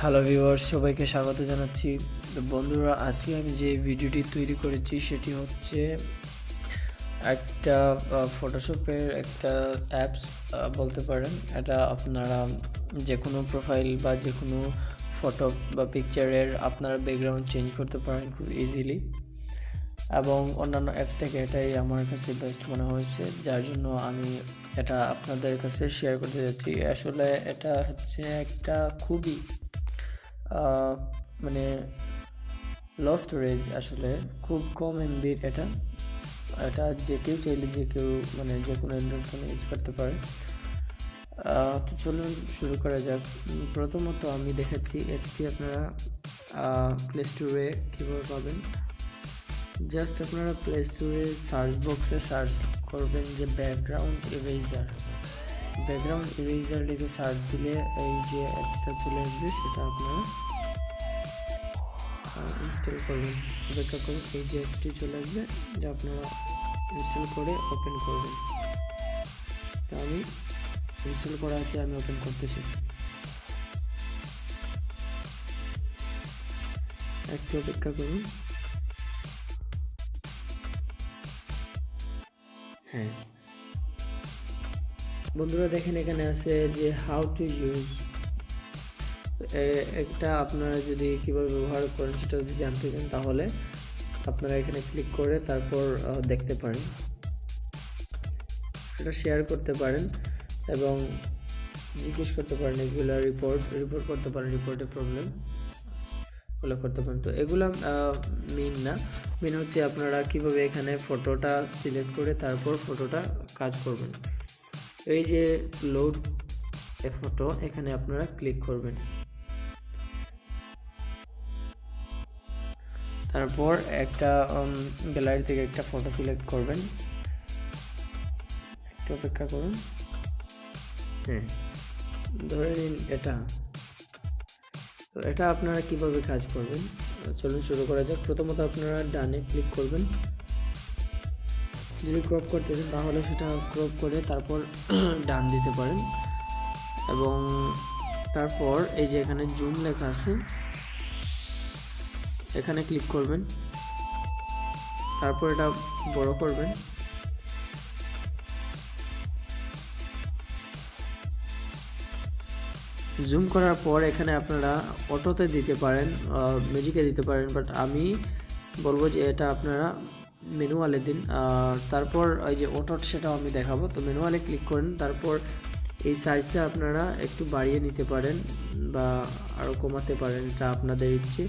Hello viewers, সবাইকে স্বাগত জানাচ্ছি। তো বন্ধুরা, আজকে আমি যে ভিডিওটি তৈরি করেছি সেটি হচ্ছে একটা ফটোশপের একটা অ্যাপস বলতে পারেন। এটা আপনারা যে কোনো প্রোফাইল বা যে কোনো ফটো বা পিকচারের আপনারা ব্যাকগ্রাউন্ড চেঞ্জ করতে পারেন খুব ইজিলি, এবং অন্যান্য অ্যাপ থেকে এটাই আমার কাছে বেস্ট মনে হয়েছে, যার জন্য আমি এটা আপনাদের কাছে শেয়ার করতে যাচ্ছি। আসলে এটা হচ্ছে একটা খুবই মানে লো স্টোরেজ, আসলে খুব কম এমবির। এটা এটা যে কেউ চাইলে যে কেউ মানে যে কোনো অ্যান্ড্রয়েড ফোনে ইউজ করতে পারে। তো চলুন শুরু করা যাক। প্রথমত আমি দেখাচ্ছি এটি আপনারা প্লে স্টোরে কীভাবে পাবেন। জাস্ট আপনারা প্লে স্টোরে সার্চ বক্সে সার্চ করবেন যে ব্যাকগ্রাউন্ড ইরেজার লিখে সার্চ দিলে এই যে অ্যাপসটা চলে আসবে, সেটা আপনারা ইনস্টল করবেন। অপেক্ষা করুন, এই যে অ্যাপটি চলে আসবে, যা আপনারা ইনস্টল করে ওপেন করবেন। তো আমি ইনস্টল করা আছে, আমি ওপেন করতেছি। একটু অপেক্ষা করুন। হ্যাঁ বন্ধুরা, দেখেন এখানে আছে যে হাউ টু ইউজ। একটা আপনারা যদি কীভাবে ব্যবহার করেন সেটা যদি জানতে চান, তাহলে আপনারা এখানে ক্লিক করে তারপর দেখতে পারেন, এটা শেয়ার করতে পারেন এবং জিজ্ঞেস করতে পারেন। এগুলো রিপোর্ট করতে পারেন, রিপোর্টের প্রবলেম এগুলো করতে পারেন। তো এগুলো মেন হচ্ছে আপনারা কীভাবে এখানে ফটোটা সিলেক্ট করে তারপর ফটোটা কাজ করবেন। এই যে লোড এ ফটো, এখানে আপনারা ক্লিক করবেন। তারপর একটা গ্যালারি থেকে একটা ফটো সিলেক্ট করবেন। একটু অপেক্ষা করুন। হ্যাঁ, ধরে নিন এটা। তো এটা আপনারা কিভাবে কাজ করবেন, চলুন শুরু করা যাক। প্রথমত আপনারা ডানে ক্লিক করবেন। যদি ক্রপ করতে চান তাহলে সেটা ক্রপ করে তারপর ডান দিতে পারেন, এবং তারপর এই যে এখানে জুম লেখা আছে, এখানে ক্লিক করবেন। তারপর এটা বড় করবেন। জুম করার পর এখানে আপনারা অটোতে দিতে পারেন, ম্যাজিকে দিতে পারেন, বাট আমি বলবো যে এটা আপনারা ম্যানুয়ালে দিন। তারপর এই যে অটো, সেটাও আমি দেখাবো। তো ম্যানুয়ালে ক্লিক করেন, তারপর এই সাইজটা আপনারা একটু বাড়িয়ে নিতে পারেন বা আরও কমাতে পারেন, এটা আপনাদের ইচ্ছে।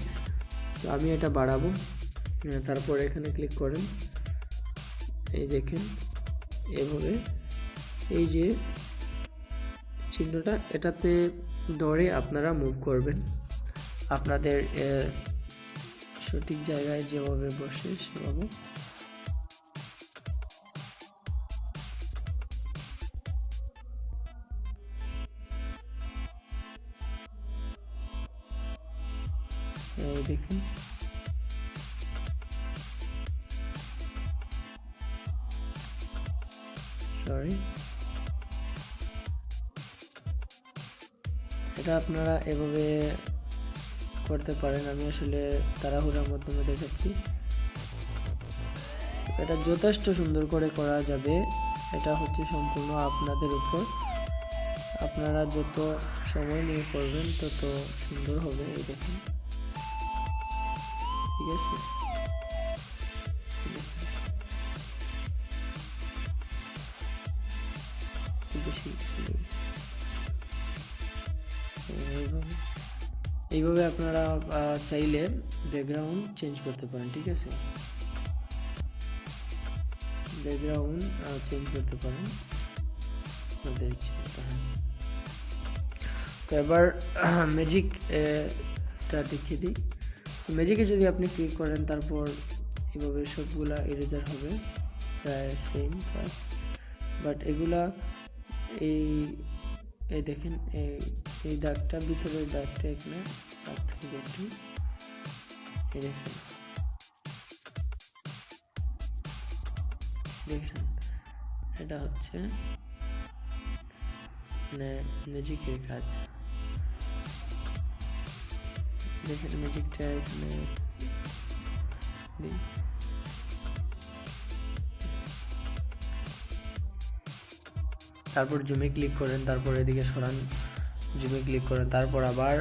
তো আমি এটা বাড়াবো। তারপর এখানে ক্লিক করেন, এই দেখেন এভাবে এই যে চিহ্নটা, এটাতে ধরে আপনারা মুভ করবেন আপনাদের সঠিক জায়গায় যেভাবে বসে সেভাবে। এই দেখুন, সরি, এটা আপনারা এভাবে করতে পারেন। আমি আসলে তাড়াহুড়ার মাধ্যমে দেখাচ্ছি। এটা যথেষ্ট সুন্দর করে করা যাবে, এটা হচ্ছে সম্পূর্ণ আপনাদের উপর। আপনারা যত সময় নিয়ে করবেন তত সুন্দর হবে। এই দেখুন, ঠিক আছে। এইভাবে আপনারা চাইলে ব্যাকগ্রাউন্ড চেঞ্জ করতে পারেন, ঠিক আছে। ব্যাকগ্রাউন্ড চেঞ্জ করতে পারেন আপনাদের ইচ্ছে মতো। তো এবার ম্যাজিকটা দেখিয়ে দিই। ম্যাজিকে যদি আপনি ক্লিক করেন, তারপর এভাবে সবগুলা ইরেজার হবে, প্রায় সেম কাজ। বাট এগুলা এই দেখেন, এই দাগটা, ভিতরের দাগটা এখানে দাগ থেকে একটু দেখেন, দেখেছেন, এটা হচ্ছে মানে ম্যাজিকের কাজ। দেখেন ম্যাজিকটা এখানে দিই। তারপর জুমে ক্লিক করেন, তারপর এদিকে সরান, জুমে ক্লিক করেন, তারপর আবার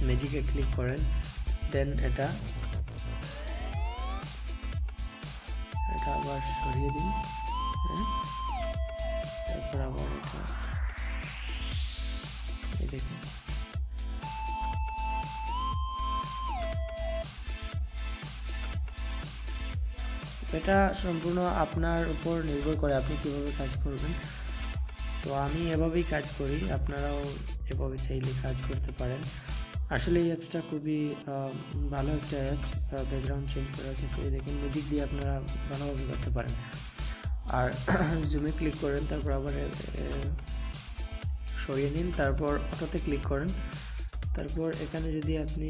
ম্যাজিকে ক্লিক করেন, দেন এটা আবার সরিয়ে দিন। হ্যাঁ, তারপর আবার এটা দেখুন। এটা সম্পূর্ণ আপনার উপর নির্ভর করে আপনি কীভাবে কাজ করবেন। তো আমি এভাবেই কাজ করি, আপনারাও এভাবে চাইলে কাজ করতে পারেন। আসলে এই অ্যাপসটা খুবই ভালো একটা অ্যাপস ব্যাকগ্রাউন্ড চেঞ্জ করার ক্ষেত্রে। দেখুন মিউজিক দিয়ে আপনারা ভালোভাবে করতে পারেন। আর জুমে ক্লিক করেন, তারপর আবার সরিয়ে নিন, তারপর অটোতে ক্লিক করেন। তারপর এখানে যদি আপনি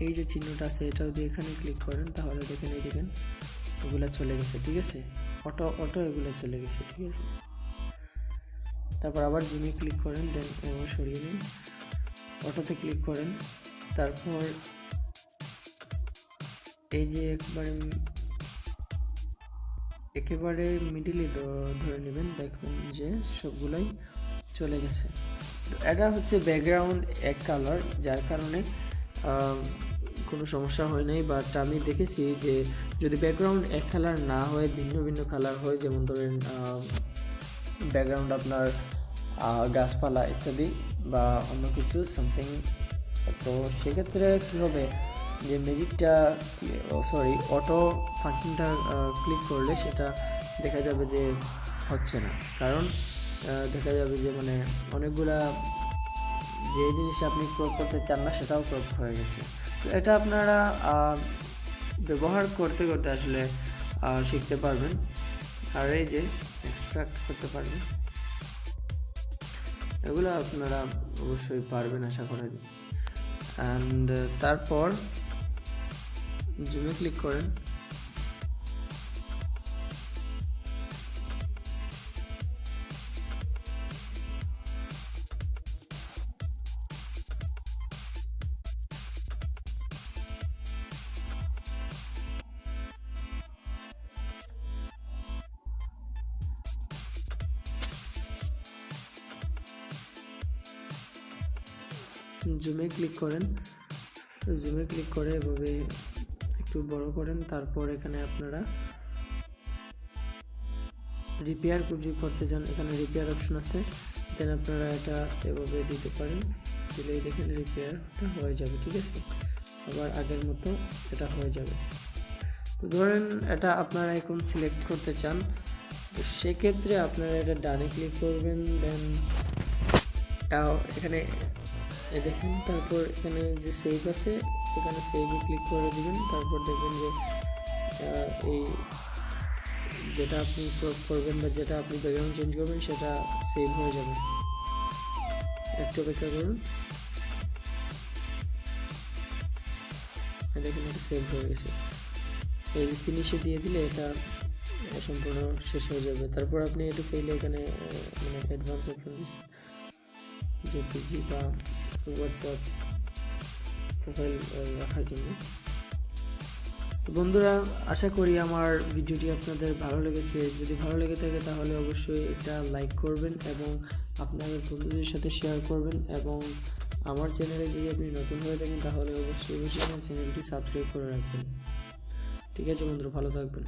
এই যে চিহ্নটা আছে এটা যদি এখানে ক্লিক করেন তাহলে দেখেন এই দেখেন এগুলো চলে গেছে, ঠিক আছে, অটো এগুলো চলে গেছে, ঠিক আছে। তারপর আবার জুমে ক্লিক করেন, দেন এবার সরিয়ে নিন, অটোতে ক্লিক করেন, তারপর এই যে একেবারে মিডিলে ধরে নেবেন, দেখবেন যে সবগুলাই চলে গেছে। এটা হচ্ছে ব্যাকগ্রাউন্ড এক কালার, যার কারণে কোনো সমস্যা হয় নাই। বাট আমি দেখেছি যে যদি ব্যাকগ্রাউন্ড এক কালার না হয়, ভিন্ন ভিন্ন কালার হয়, যেমন ধরেন ব্যাকগ্রাউন্ড আপনার গাছপালা ইত্যাদি বা অন্য কিছু সামথিং, তো সেক্ষেত্রে কী হবে যে ম্যাজিকটা অটো ফাংশনটা ক্লিক করলে সেটা দেখা যাবে যে হচ্ছে না, কারণ দেখা যাবে যে মানে অনেকগুলা যে জিনিসটা আপনি ক্রপ করতে চান না সেটাও ক্রপ হয়ে গেছে। তো এটা আপনারা ব্যবহার করতে করতে আসলে শিখতে পারবেন। আর এই যে এক্সট্রাক্ট করতে পারবেন, এগুলো আপনারা অবশ্যই পারবেন আশা করেন। অ্যান্ড তারপর জুমে ক্লিক করেন, জুমে ক্লিক করেন, জুমে ক্লিক করে এভাবে একটু বড় করেন। তারপর এখানে আপনারা রিপেয়ার যদি করতে চান এখানে রিপেয়ার অপশন আছে, দেন আপনারা এটা এভাবে দিতে পারেন, দিলেই দেখেন রিপেয়ারটা হয়ে যাবে, ঠিক আছে। আবার আগের মতো এটা হয়ে যাবে। তো ধরেন এটা আপনারা এখন সিলেক্ট করতে চান, তো সেক্ষেত্রে আপনারা এটা ডানে ক্লিক করবেন, দেন এখানে দেখেন, তারপর এখানে যে সেভ আছে এখানে সেভে ক্লিক করে দিবেন। তারপর দেখবেন যে এই যেটা আপনি ক্রপ করবেন বা যেটা আপনি ব্যাকগ্রাউন্ড চেঞ্জ করবেন সেটা সেভ হয়ে যাবে। একটু অপেক্ষা করুন, দেখুন এটা সেভ হয়ে গেছে। এই ফিনিশে দিয়ে দিলে এটা সম্পূর্ণ শেষ হয়ে যাবে। তারপর আপনি এটা চাইলে এখানে মানে অ্যাডভান্স অপশন দিচ্ছেন জেপিজি বা হোয়াটসঅ্যাপ প্রোফাইল রাখার জন্য। তো বন্ধুরা, আশা করি আমার ভিডিওটি আপনাদের ভালো লেগেছে। যদি ভালো লেগে থাকে তাহলে অবশ্যই এটা লাইক করবেন এবং আপনাদের বন্ধুদের সাথে শেয়ার করবেন, এবং আমার চ্যানেলে যদি আপনি নতুন হয়ে থাকেন তাহলে অবশ্যই আমার চ্যানেলটি সাবস্ক্রাইব করে রাখবেন। ঠিক আছে বন্ধুরা, ভালো থাকবেন।